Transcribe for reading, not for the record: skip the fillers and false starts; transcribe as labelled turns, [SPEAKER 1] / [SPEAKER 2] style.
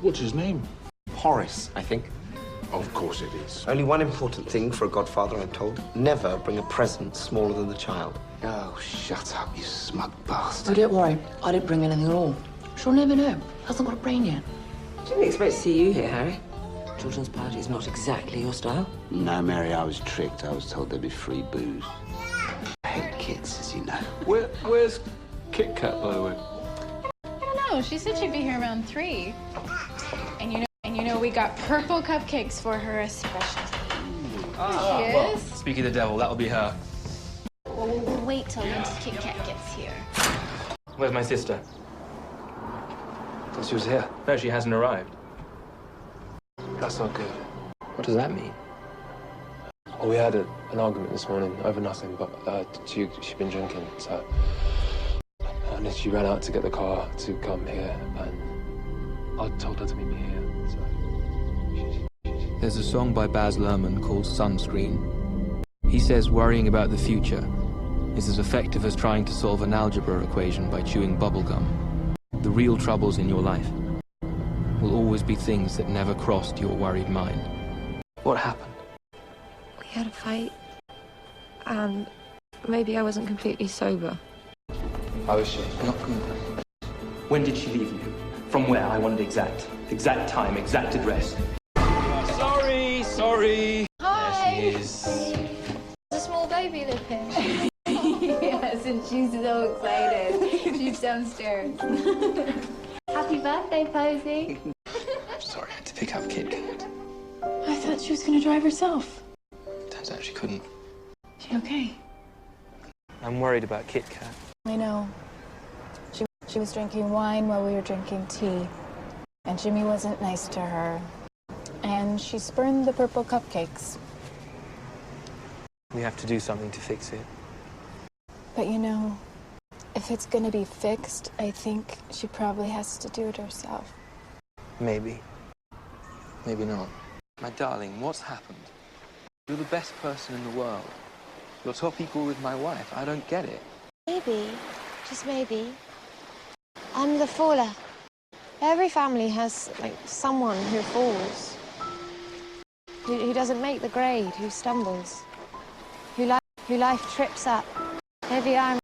[SPEAKER 1] What's his name?
[SPEAKER 2] Horace, I think.
[SPEAKER 1] Of course it is.
[SPEAKER 2] Only one important thing for a godfather, I'm told. Never bring a present smaller than the child.
[SPEAKER 1] Oh, shut up, you smug bastard.
[SPEAKER 3] Oh, don't worry. I didn't bring anything at all. She'll never know. Hasn't got a brain yet.
[SPEAKER 4] Didn't expect to see you here, Harry. Children's party is not exactly your style.
[SPEAKER 5] No, Mary, I was tricked. I was told there'd be free booze. I hate kids, as you know.
[SPEAKER 6] Where's Kit Kat, by the way?
[SPEAKER 7] I don't know. She said she'd be here around 3. And you know, we got purple cupcakes for her especially.
[SPEAKER 6] Ah,
[SPEAKER 7] She
[SPEAKER 6] well,
[SPEAKER 7] is.
[SPEAKER 6] speaking of the devil, that'll be her.
[SPEAKER 7] Well, we'll wait till Aunty Kit Kat gets here.
[SPEAKER 6] Where's my sister?
[SPEAKER 8] Thought she was here.
[SPEAKER 6] No, she hasn't arrived.
[SPEAKER 8] That's not good.
[SPEAKER 6] What does that mean?
[SPEAKER 8] Well, we had an argument this morning over nothing, but she'd been drinking, so... And then she ran out to get the car to come here, and I told her to meet me here, so...
[SPEAKER 9] There's a song by Baz Luhrmann called Sunscreen. He says worrying about the future is as effective as trying to solve an algebra equation by chewing bubblegum. The real troubles in your life will always be things that never crossed your worried mind.
[SPEAKER 8] What happened?
[SPEAKER 10] We had a fight, and maybe I wasn't completely sober.
[SPEAKER 8] How is she?
[SPEAKER 6] When did she leave you? From where? I want exact time, exact address. Sorry.
[SPEAKER 7] Hi.
[SPEAKER 6] There she is.
[SPEAKER 7] There's a small baby live here. Yes, and she's so excited. She's downstairs. Happy birthday, Posy.
[SPEAKER 6] Sorry, I had to pick up Kit Kat.
[SPEAKER 7] I thought she was going to drive herself.
[SPEAKER 6] Turns out she couldn't.
[SPEAKER 7] She okay?
[SPEAKER 6] I'm worried about Kit Kat.
[SPEAKER 7] I know. She was drinking wine while we were drinking tea. And Jimmy wasn't nice to her. And she spurned the purple cupcakes.
[SPEAKER 6] We have to do something to fix it.
[SPEAKER 7] But you know, if it's gonna be fixed, I think she probably has to do it herself.
[SPEAKER 6] Maybe. Maybe not.
[SPEAKER 9] My darling, what's happened? You're the best person in the world. You're top equal with my wife. I don't get it.
[SPEAKER 10] Maybe, just maybe, I'm the faller. Every family has, like, someone who falls. Who doesn't make the grade, who stumbles. Who life trips up. Maybe I'm